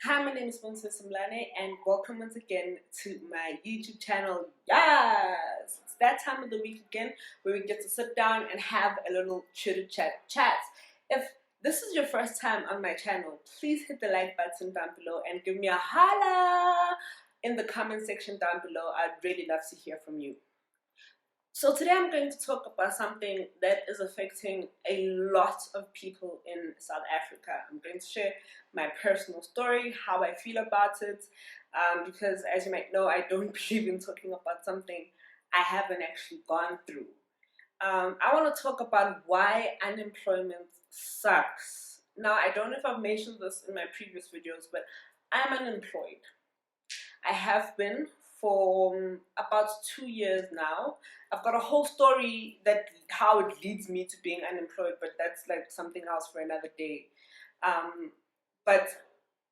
Hi, my name is Princess Simlane, and welcome once again to my YouTube channel. Yes, it's that time of the week again where we get to sit down and have a little chit chat. If this is your first time on my channel, please hit the like button down below and give me a holla in the comment section down below. I'd really love to hear from you. So today I'm going to talk about something that is affecting a lot of people in South Africa. I'm going to share my personal story, how I feel about it, because as you might know, I don't believe in talking about something I haven't actually gone through. I want to talk about why unemployment sucks. Now, I don't know if I've mentioned this in my previous videos, but I'm unemployed. I have been for about 2 years now. I've got a whole story that how it leads me to being unemployed, but that's like something else for another day. But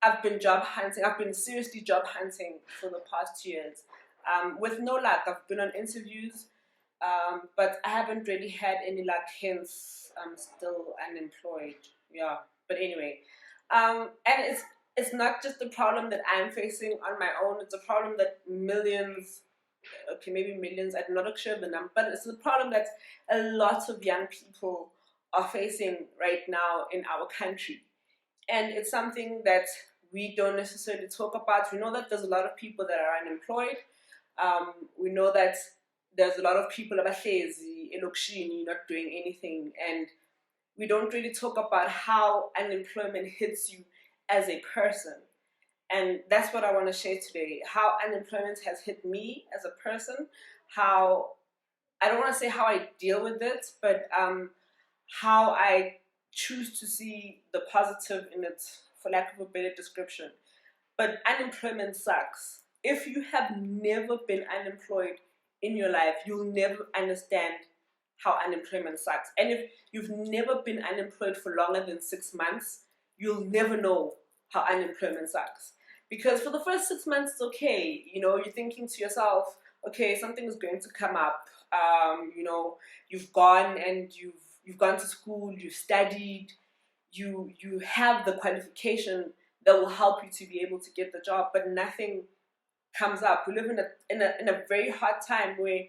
I've been job hunting. I've been seriously job hunting for the past 2 years, with no luck. I've been on interviews, but I haven't really had any luck. Hence, I'm still unemployed. Yeah. But anyway, and it's not just the problem that I'm facing on my own. It's a problem that millions, okay, maybe millions, I'm not sure of the number, but it's a problem that a lot of young people are facing right now in our country. And it's something that we don't necessarily talk about. We know that there's a lot of people that are unemployed. We know that there's a lot of people that are lazy, not doing anything, and we don't really talk about how unemployment hits you as a person. And that's what I want to share today. How unemployment has hit me as a person, how, I don't want to say how I deal with it, but how I choose to see the positive in it, for lack of a better description. But unemployment sucks. If you have never been unemployed in your life, you'll never understand how unemployment sucks. And if you've never been unemployed for longer than 6 months, you'll never know how unemployment sucks. Because for the first 6 months, it's okay. You're thinking to yourself, okay, something is going to come up. You've gone and you've gone to school, you've studied, you have the qualification that will help you to be able to get the job, but nothing comes up. We live in a very hard time where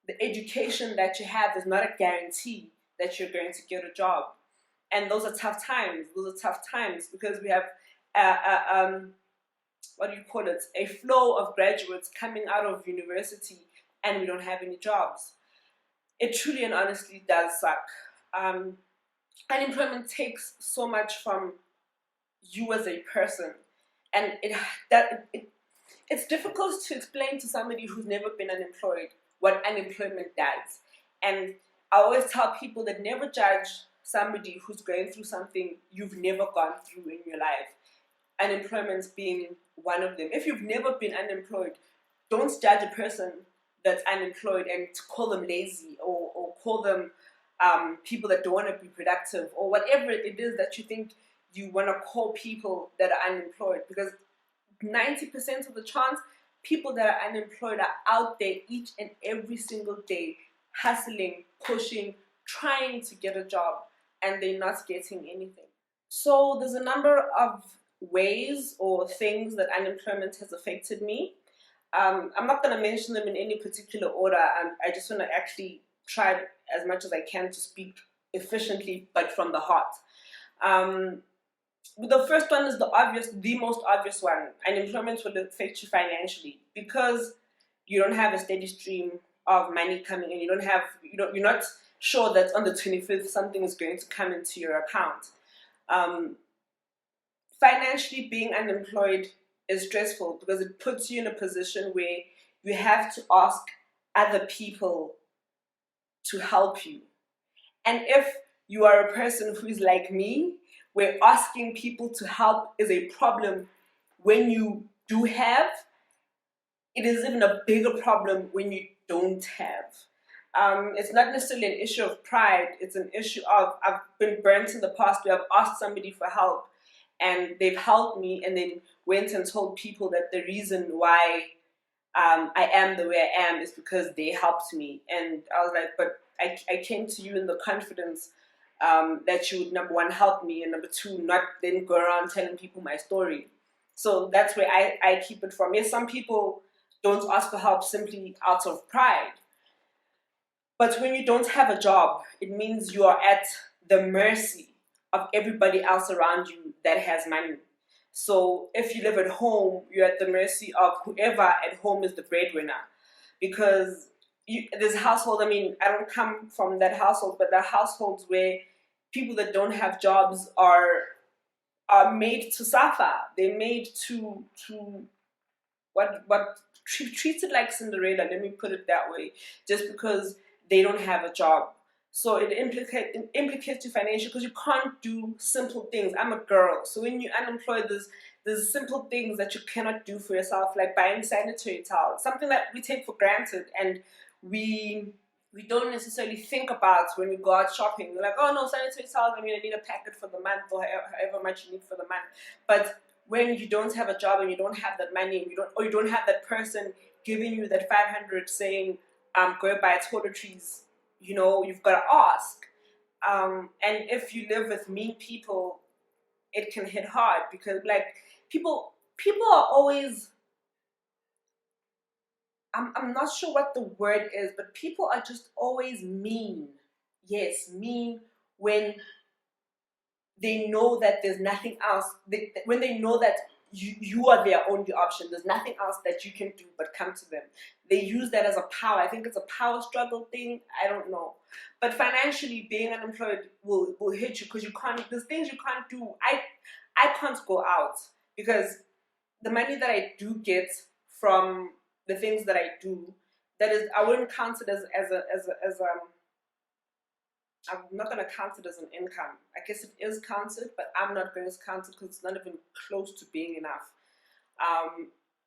the education that you have is not a guarantee that you're going to get a job. And those are tough times. Those are tough times because we have what do you call it? A flow of graduates coming out of university and we don't have any jobs. It truly and honestly does suck. Unemployment takes so much from you as a person, and it's difficult to explain to somebody who's never been unemployed what unemployment does. And I always tell people that never judge somebody who's going through something you've never gone through in your life. Unemployment being one of them. If you've never been unemployed, don't judge a person that's unemployed and call them lazy or call them people that don't want to be productive or whatever it is that you think you want to call people that are unemployed, because 90% of the chance people that are unemployed are out there each and every single day hustling, pushing, trying to get a job, and they're not getting anything. So there's a number of ways or things that unemployment has affected me. I'm not going to mention them in any particular order. I just want to actually try as much as I can to speak efficiently, but from the heart. The first one is the most obvious one. Unemployment will affect you financially because you don't have a steady stream of money coming in. You're not sure that on the 25th something is going to come into your account. Financially, being unemployed is stressful because it puts you in a position where you have to ask other people to help you. And if you are a person who is like me, where asking people to help is a problem when you do have, it is even a bigger problem when you don't have. It's not necessarily an issue of pride, it's an issue of, I've been burnt in the past where I've asked somebody for help and they've helped me and then went and told people that the reason why I am the way I am is because they helped me. And I was like, but I came to you in the confidence that you would, number one, help me, and number two, not then go around telling people my story. So that's where I keep it from. Yes, some people don't ask for help simply out of pride. But when you don't have a job, it means you are at the mercy of everybody else around you that has money. So if you live at home, you're at the mercy of whoever at home is the breadwinner. Because there's household, I mean, I don't come from that household, but there are households where people that don't have jobs are made to suffer. They're made to treated like Cinderella. Let me put it that way. Just because they don't have a job, so it implicates you financially because you can't do simple things. I'm a girl, so when you're unemployed, there's simple things that you cannot do for yourself, like buying sanitary towels, something that we take for granted, and we don't necessarily think about when we go out shopping. We're like, oh no, sanitary towels, I mean, I need a packet for the month, or however much you need for the month. But when you don't have a job and you don't have that money, and you don't have that person giving you that 500 saying, go buy toiletries, you've got to ask. And if you live with mean people, it can hit hard, because like people are always, I'm not sure what the word is, but people are just always mean. Yes, mean when they know that there's nothing else. When they know that you are their only option, there's nothing else that you can do but come to them. They use that as a power. I think it's a power struggle thing. I don't know. But financially, being unemployed will hit you, because you can't. There's things you can't do. I can't go out, because the money that I do get from the things that I do, that is, I wouldn't count it as I'm not going to count it as an income. I guess it is counted, but I'm not going to count it because it's not even close to being enough.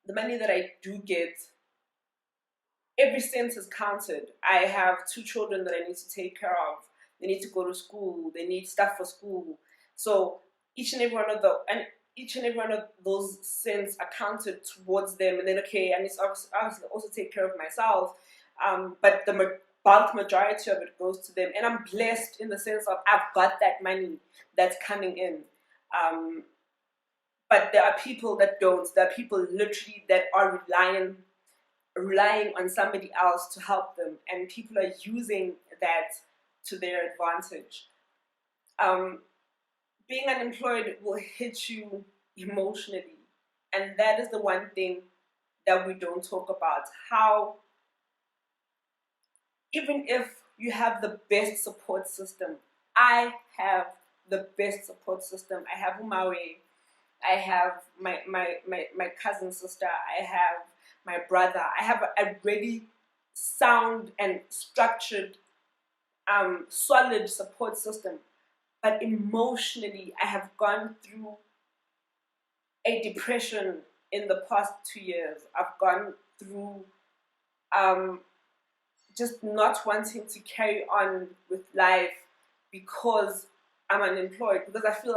The money that I do get, every cent is counted. I have 2 children that I need to take care of. They need to go to school. They need stuff for school. So each and every one of those cents are counted towards them. And then, okay, I need to obviously also take care of myself. But the bulk majority of it goes to them. And I'm blessed in the sense of I've got that money that's coming in. But there are people that don't. There are people literally that are relying on somebody else to help them, and people are using that to their advantage. Being unemployed will hit you emotionally, and that is the one thing that we don't talk about. How even if you have the best support system, I have the best support system. I have Umawe, I have my cousin sister, I have my brother. I have a really sound and structured, solid support system. But emotionally, I have gone through a depression in the past 2 years. I've gone through just not wanting to carry on with life because I'm unemployed, because I feel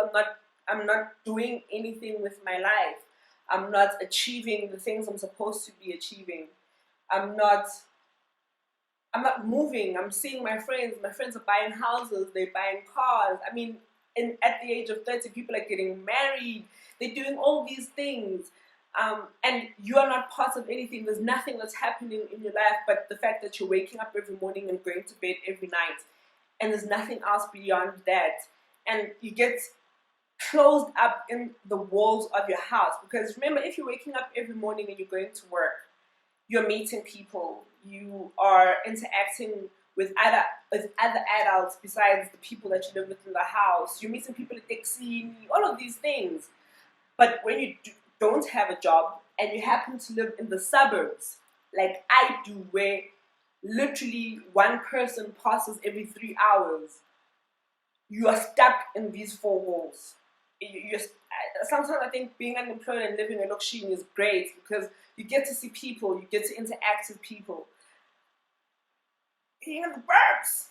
I'm not doing anything with my life. I'm not achieving the things I'm supposed to be achieving. I'm not moving. I'm seeing my friends. My friends are buying houses. They're buying cars. I mean, at the age of 30, people are getting married. They're doing all these things. And you are not part of anything. There's nothing that's happening in your life but the fact that you're waking up every morning and going to bed every night. And there's nothing else beyond that. And you get closed up in the walls of your house. Because remember, if you're waking up every morning and you're going to work, you're meeting people, you are interacting with other adults besides the people that you live with in the house, you're meeting people at taxi, all of these things. But when you don't have a job and you happen to live in the suburbs, like I do, where literally one person passes every 3 hours, you are stuck in these 4 walls. Sometimes I think being unemployed and living in Lokshin is great, because you get to see people, you get to interact with people. Being in the burbs,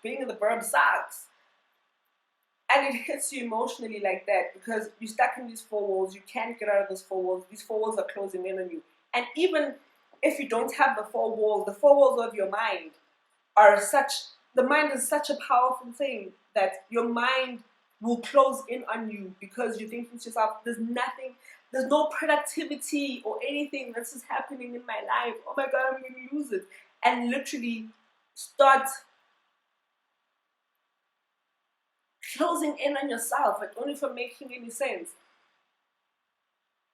being in the burbs sucks. And it hits you emotionally like that, because you're stuck in these 4 walls. You can't get out of those 4 walls. These 4 walls are closing in on you. And even if you don't have the 4 walls of your mind are such, the mind is such a powerful thing that your mind will close in on you because you're thinking to yourself, there's no productivity or anything that's just happening in my life. Oh my God, I'm going to lose it. And literally start closing in on yourself, like only for making any sense.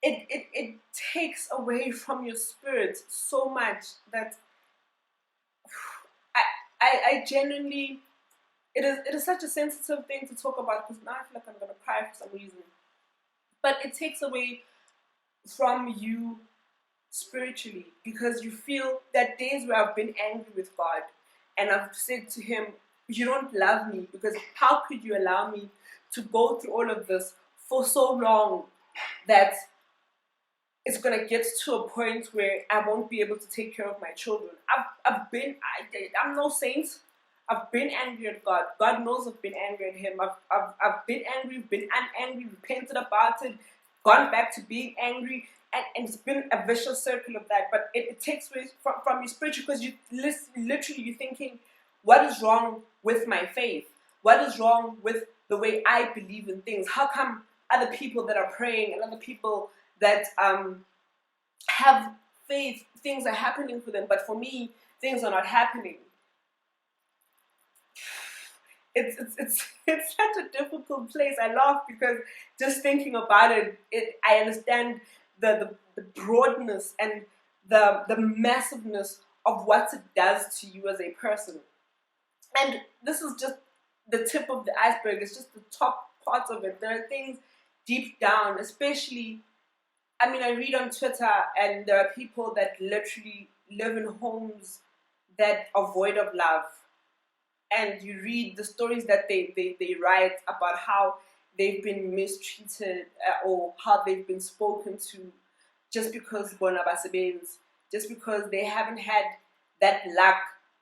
It takes away from your spirit so much that I genuinely, it is such a sensitive thing to talk about because now I feel like I'm gonna cry for some reason. But it takes away from you spiritually because you feel that days where I've been angry with God and I've said to Him, you don't love me because how could you allow me to go through all of this for so long that it's gonna get to a point where I won't be able to take care of my children. I'm no saint. I've been angry at God. God knows I've been angry at Him. I've been angry, been unangry, repented about it, gone back to being angry, and it's been a vicious circle of that. But it takes away from you spiritually because literally you're thinking, what is wrong with my faith? What is wrong with the way I believe in things? How come other people that are praying and other people that have faith, things are happening for them, but for me, things are not happening? It's such a difficult place. I laugh because just thinking about it, I understand the broadness and the massiveness of what it does to you as a person. And this is just the tip of the iceberg. It's just the top part of it. There are things deep down, especially, I mean, I read on Twitter and there are people that literally live in homes that are void of love. And you read the stories that they write about how they've been mistreated or how they've been spoken to just because bona basebenzi, just because they haven't had that luck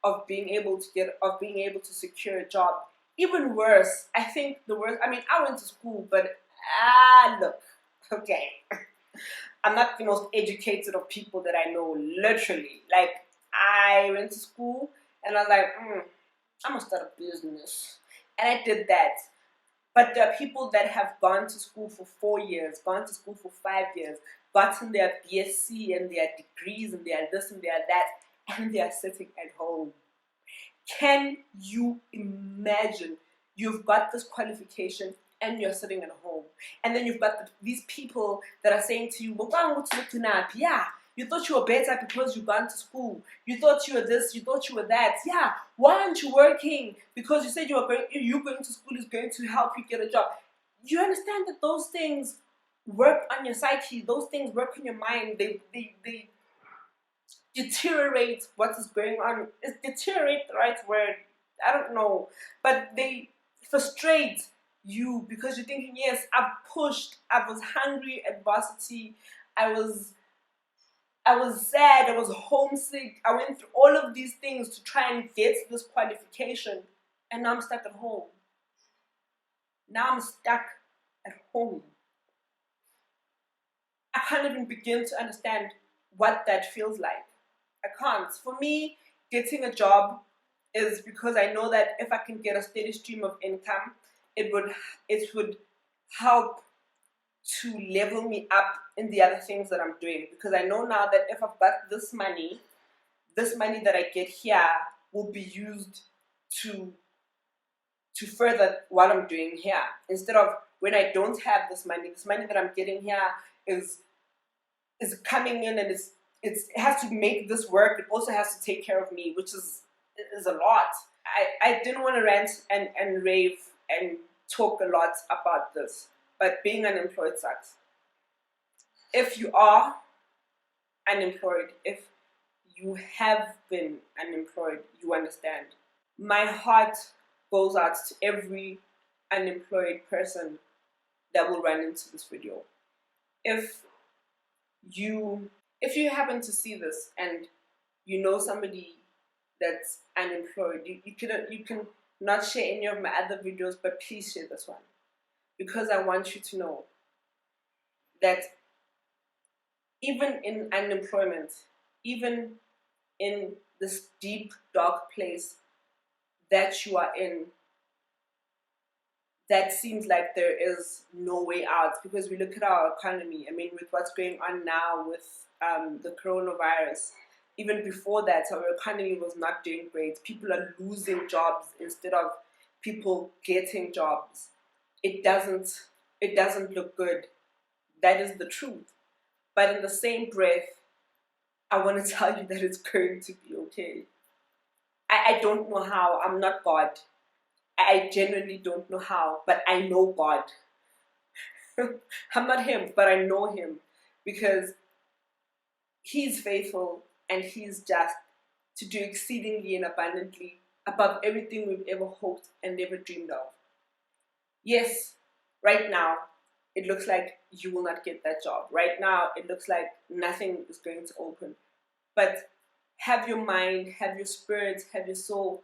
of being able to secure a job. Even worse, I think the worst, I mean, I went to school, but look, okay. I'm not the most educated of people that I know, literally. Like, I went to school and I was like, I'm gonna start a business. And I did that. But there are people that have gone to school for 4 years, gone to school for 5 years, gotten their BSc and their degrees and their this and their that, and they are sitting at home. Can you imagine you've got this qualification and you're sitting at home? And then you've got these people that are saying to you, yeah, you thought you were better because you've gone to school. You thought you were this, you thought you were that. Yeah, why aren't you working? Because you said you going to school is going to help you get a job. You understand that those things work on your psyche, those things work on your mind. They deteriorate what is going on. Is deteriorate the right word? I don't know. But they frustrate you because you're thinking, yes, I've pushed, I was hungry at varsity, I was sad, I was homesick, I went through all of these things to try and get this qualification, and now I'm stuck at home. Now I'm stuck at home. I can't even begin to understand what that feels like. I can't. For me, getting a job is because I know that if I can get a steady stream of income, it would help to level me up in the other things that I'm doing. Because I know now that if I've got this money that I get here will be used to further what I'm doing here. Instead of when I don't have this money that I'm getting here is coming in and it has to make this work. It also has to take care of me, which is a lot. I didn't want to rant and rave and talk a lot about this, but being unemployed sucks. If you are unemployed, if you have been unemployed, you understand. My heart goes out to every unemployed person that will run into this video. If you happen to see this and you know somebody that's unemployed, you can not share any of my other videos, but please share this one, because I want you to know that even in unemployment, even in this deep, dark place that you are in, that seems like there is no way out, because we look at our economy. I mean, with what's going on now with the coronavirus, even before that, our economy was not doing great. People are losing jobs instead of people getting jobs. It doesn't look good. That is the truth. But in the same breath, I want to tell you that it's going to be okay. I don't know how. I'm not God. I genuinely don't know how, but I know God. I'm not him, but I know him, because he's faithful and he's just to do exceedingly and abundantly above everything we've ever hoped and ever dreamed of. Yes, right now, it looks like you will not get that job. Right now, it looks like nothing is going to open. But have your mind, have your spirit, have your soul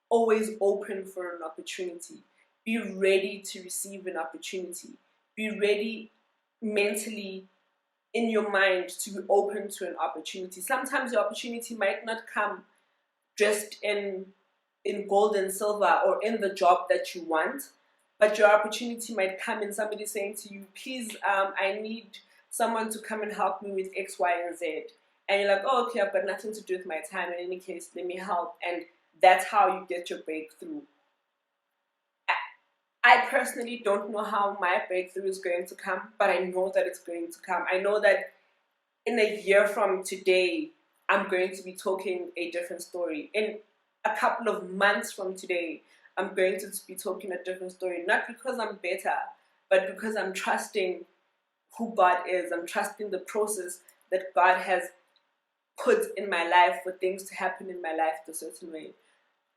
always open for an opportunity. Be ready to receive an opportunity. Be ready mentally in your mind to be open to an opportunity. Sometimes the opportunity might not come just in gold and silver or in the job that you want, but your opportunity might come in somebody saying to you, please, I need someone to come and help me with X, Y, and Z. And you're like, oh, okay, I've got nothing to do with my time. In any case, let me help. And that's how you get your breakthrough. I personally don't know how my breakthrough is going to come, but I know that it's going to come. I know that in a year from today, I'm going to be talking a different story. In a couple of months from today, I'm going to be talking a different story. Not because I'm better, but because I'm trusting who God is. I'm trusting the process that God has put in my life for things to happen in my life a certain way.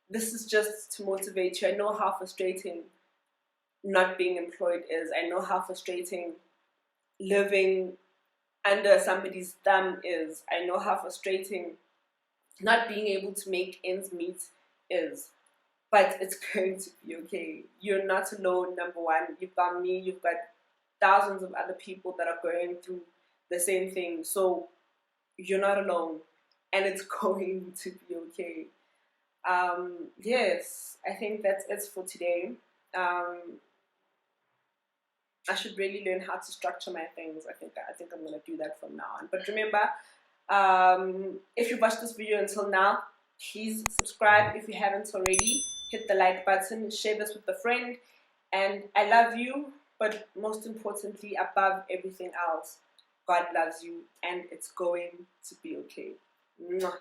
This is just to motivate you. I know how frustrating not being employed is. I know how frustrating living under somebody's thumb is. I know how frustrating not being able to make ends meet is. But it's going to be okay. You're not alone, number one. You've got me, you've got thousands of other people that are going through the same thing. So you're not alone. And it's going to be okay. Yes, I think that's it for today. I should really learn how to structure my things. I think I'm gonna do that from now on. But remember, if you watched this video until now, please subscribe if you haven't already. Hit the like button, share this with a friend, and I love you. But most importantly, above everything else, God loves you, and it's going to be okay. Mwah.